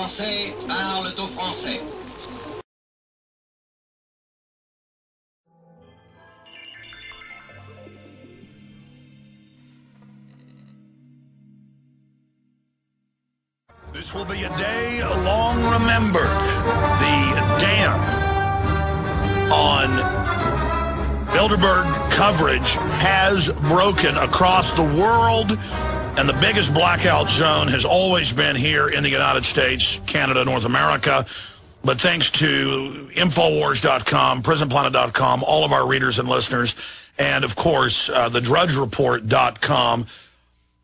Français parlent aux Français. This will be a day long remembered. The dam on Bilderberg coverage has broken across the world, and the biggest blackout zone has always been here in the United States, Canada, North America. But thanks to Infowars.com, PrisonPlanet.com, all of our readers and listeners, and of course, TheDrudgeReport.com,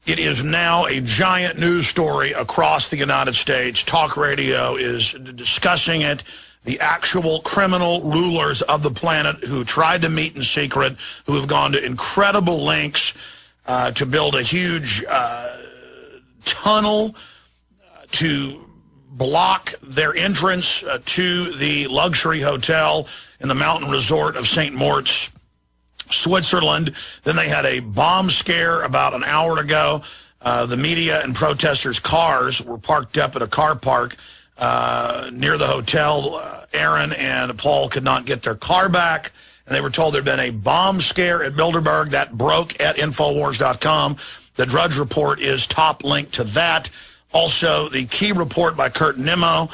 it is now a giant news story across the United States. Talk radio is discussing it. The actual criminal rulers of the planet who tried to meet in secret, who have gone to incredible lengths to build a huge tunnel to block their entrance to the luxury hotel in the mountain resort of St. Moritz, Switzerland. Then they had a bomb scare about an hour ago. The media and protesters' cars were parked up at a car park near the hotel. Aaron and Paul could not get their car back, and they were told there'd been a bomb scare at Bilderberg. That broke at Infowars.com. The Drudge Report is top link to that. Also, the key report by Kurt Nimmo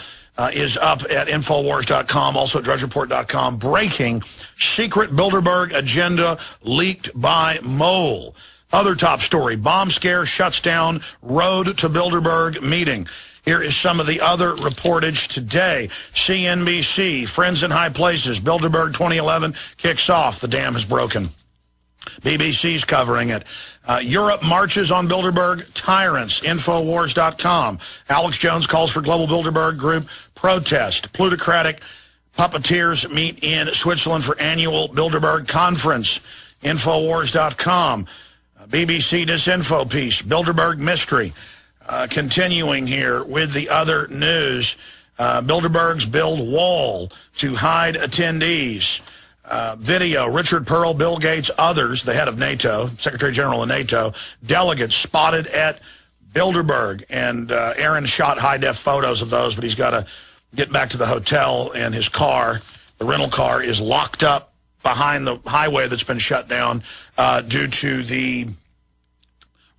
is up at Infowars.com, also at DrudgeReport.com. Breaking: secret Bilderberg agenda leaked by Mole. Other top story: bomb scare shuts down road to Bilderberg meeting. Here is some of the other reportage today. CNBC, friends in high places. Bilderberg 2011 kicks off. The dam has broken. BBC's covering it. Europe marches on Bilderberg tyrants. Infowars.com. Alex Jones calls for global Bilderberg group protest. Plutocratic puppeteers meet in Switzerland for annual Bilderberg conference. Infowars.com. BBC disinfo piece. Bilderberg mystery. Continuing here with the other news. Bilderberg's build wall to hide attendees. Video: Richard Pearl, Bill Gates, others, the head of NATO, Secretary General of NATO, delegates spotted at Bilderberg. And Aaron shot high-def photos of those, but he's got to get back to the hotel, and his car, the rental car, is locked up behind the highway that's been shut down due to the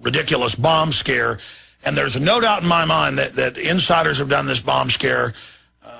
ridiculous bomb scare. And there's no doubt in my mind that insiders have done this bomb scare.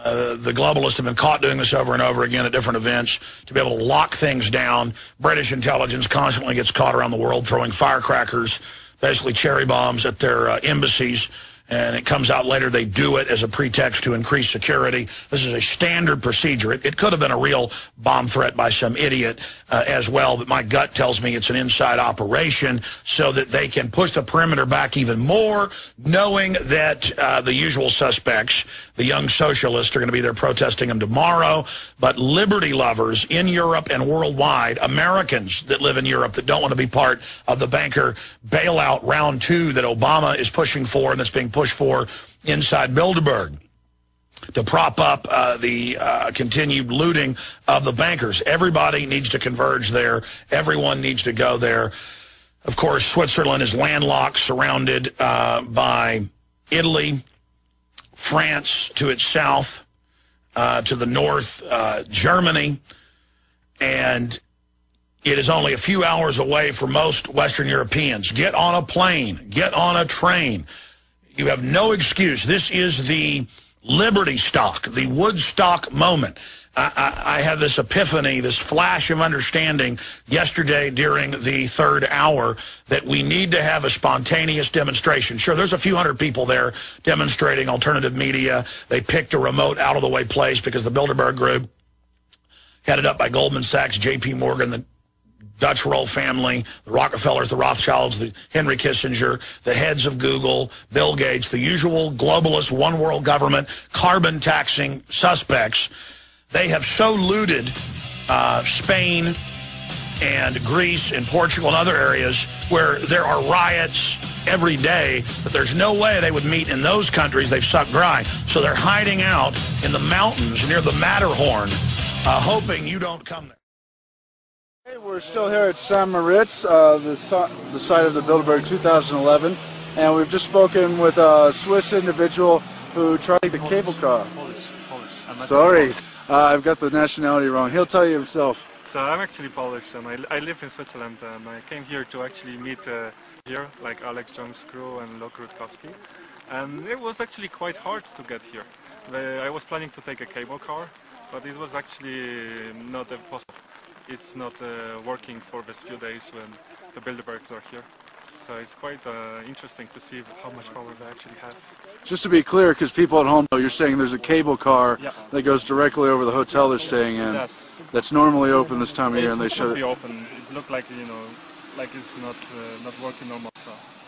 The globalists have been caught doing this over and over again at different events to be able to lock things down. British intelligence constantly gets caught around the world throwing firecrackers, basically cherry bombs, at their embassies. And it comes out later they do it as a pretext to increase security. This is a standard procedure. It could have been a real bomb threat by some idiot as well, but my gut tells me it's an inside operation so that they can push the perimeter back even more, knowing that the usual suspects, the young socialists, are going to be there protesting them tomorrow. But liberty lovers in Europe and worldwide, Americans that live in Europe that don't want to be part of the banker bailout round 2 that Obama is pushing for and that's being pushed for inside Bilderberg to prop up the continued looting of the bankers. Everybody needs to converge there. Everyone needs to go there. Of course, Switzerland is landlocked, surrounded by Italy, France to its south, to the north, Germany, and it is only a few hours away for most Western Europeans. Get on a plane, get on a train. You have no excuse. This is the Liberty stock, the Woodstock moment. I had this epiphany, this flash of understanding yesterday during the third hour that we need to have a spontaneous demonstration. Sure, there's a few hundred people there demonstrating alternative media. They picked a remote, out-of-the-way place because the Bilderberg group, headed up by Goldman Sachs, J.P. Morgan, the Dutch royal family, the Rockefellers, the Rothschilds, the Henry Kissinger, the heads of Google, Bill Gates, the usual globalist one world government, carbon taxing suspects. They have so looted Spain and Greece and Portugal and other areas where there are riots every day that there's no way they would meet in those countries. They've sucked dry. So they're hiding out in the mountains near the Matterhorn, hoping you don't come there. Hey, we're still here at St. Moritz, the site of the Bilderberg 2011, and we've just spoken with a Swiss individual who tried the cable car. Polish. Sorry, I've got the nationality wrong. He'll tell you himself. So I'm actually Polish, and I live in Switzerland, and I came here to actually meet here, like Alex Jones Crew and Lok Rutkowski. And it was actually quite hard to get here. I was planning to take a cable car, but it was actually not possible. It's not working for this few days when the Bilderbergs are here. So it's quite interesting to see how much power they actually have. Just to be clear, because people at home know, you're saying there's a cable car that goes directly over the hotel they're staying in. That's normally open this time of year, and they shut it. Be open. It looked like, you know, like it's not working normal.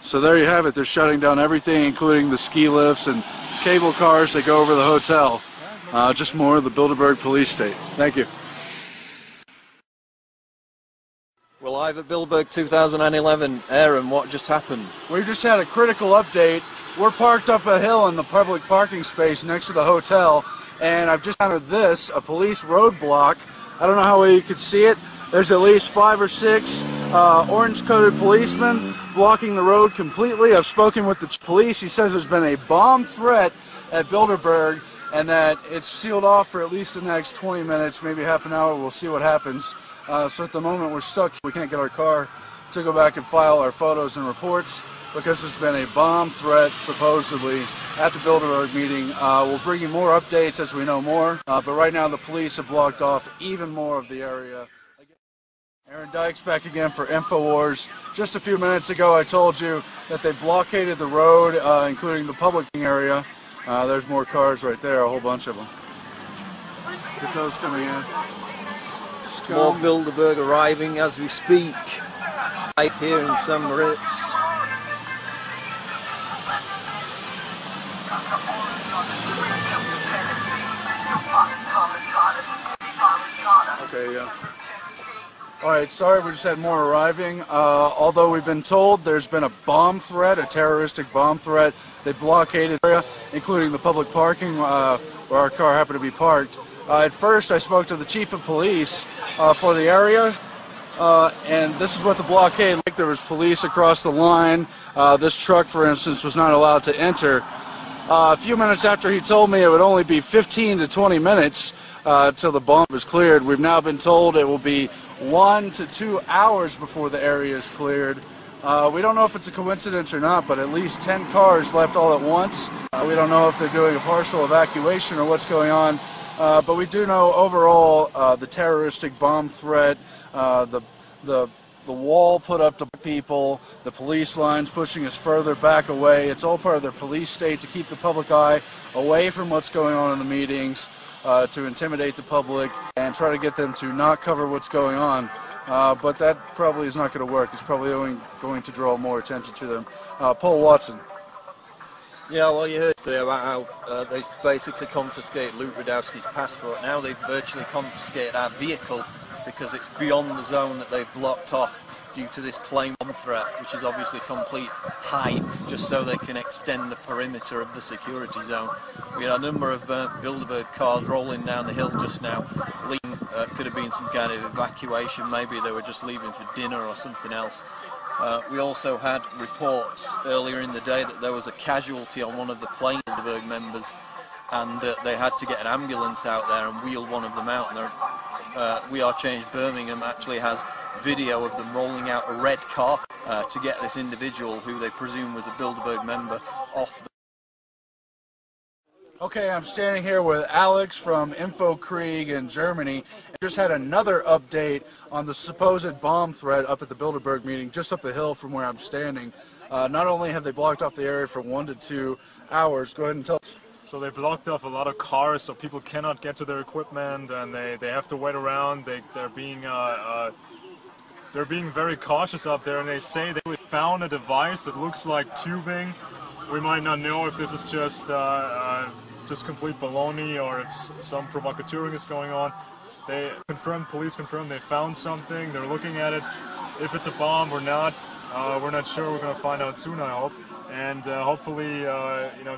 So there you have it. They're shutting down everything, including the ski lifts and cable cars that go over the hotel. Just more of the Bilderberg police state. Thank you. We're live at Bilderberg 2011. Aaron, what just happened? We just had a critical update. We're parked up a hill in the public parking space next to the hotel, and I've just encountered this, a police roadblock. I don't know how well you can see it. There's at least 5 or 6 orange-coated policemen blocking the road completely. I've spoken with the police. He says there's been a bomb threat at Bilderberg and that it's sealed off for at least the next 20 minutes, maybe half an hour. We'll see what happens. So at the moment we're stuck. We can't get our car to go back and file our photos and reports because there's been a bomb threat supposedly at the Bilderberg meeting. We'll bring you more updates as we know more, but right now the police have blocked off even more of the area. Aaron Dykes back again for InfoWars. Just a few minutes ago I told you that they blockaded the road, including the public area. There's more cars right there, a whole bunch of them. Get those coming in. More Bilderberg arriving as we speak. Live here in St. Moritz. Okay, yeah. Alright, sorry, we just had more arriving. Although we've been told there's been a bomb threat, a terroristic bomb threat. They blockaded the area, including the public parking where our car happened to be parked. At first, I spoke to the chief of police for the area, and this is what the blockade looked like. There was police across the line. This truck, for instance, was not allowed to enter. A few minutes after he told me it would only be 15 to 20 minutes till the bomb was cleared, we've now been told it will be 1 to 2 hours before the area is cleared. We don't know if it's a coincidence or not, but at least 10 cars left all at once. We don't know if they're doing a partial evacuation or what's going on. But we do know overall the terroristic bomb threat, the wall put up to people, the police lines pushing us further back away. It's all part of their police state to keep the public eye away from what's going on in the meetings, to intimidate the public and try to get them to not cover what's going on. But that probably is not going to work. It's probably only going to draw more attention to them. Paul Watson. Yeah, well, you heard today about how they basically confiscated Luke Rudowski's passport. Now they've virtually confiscated our vehicle because it's beyond the zone that they've blocked off due to this claim bomb threat, which is obviously complete hype, just so they can extend the perimeter of the security zone. We had a number of Bilderberg cars rolling down the hill just now. Could have been some kind of evacuation, maybe they were just leaving for dinner or something else. We also had reports earlier in the day that there was a casualty on one of the plane Bilderberg members, and they had to get an ambulance out there and wheel one of them out. And We Are Changed Birmingham actually has video of them rolling out a red car to get this individual, who they presume was a Bilderberg member, off. Okay, I'm standing here with Alex from InfoKrieg in Germany. I just had another update on the supposed bomb threat up at the Bilderberg meeting, just up the hill from where I'm standing. Not only have they blocked off the area for 1 to 2 hours, go ahead and tell us. So they blocked off a lot of cars, so people cannot get to their equipment, and they have to wait around. They're being very cautious up there, and they say they found a device that looks like tubing. We might not know if this is just complete baloney or if some provocateuring is going on. Police confirmed they found something. They're looking at it. If it's a bomb or not, we're not sure. We're going to find out soon, I hope. And hopefully,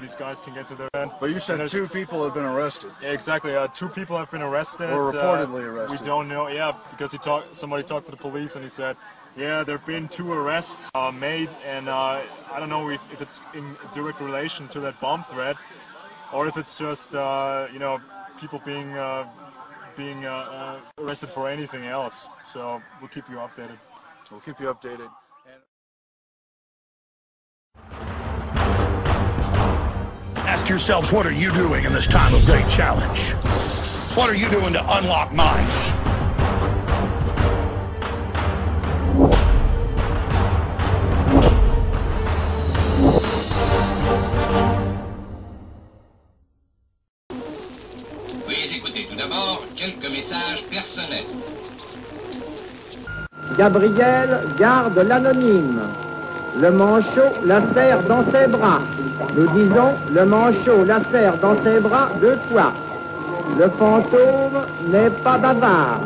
these guys can get to their end. But you said 2 people have been arrested. Yeah, exactly. 2 people have been arrested. Or reportedly arrested. We don't know. Yeah, because somebody talked to the police and he said, yeah, there have been 2 arrests made, and I don't know if it's in direct relation to that bomb threat. or if it's just you know, people being arrested for anything else. So we'll keep you updated. We'll keep you updated. Ask yourselves, what are you doing in this time of great challenge? What are you doing to unlock minds? Veuillez écouter tout d'abord quelques messages personnels. Gabriel garde l'anonyme. Le manchot la serre dans ses bras. Nous disons, le manchot la serre dans ses bras 2 fois. Le fantôme n'est pas bavard.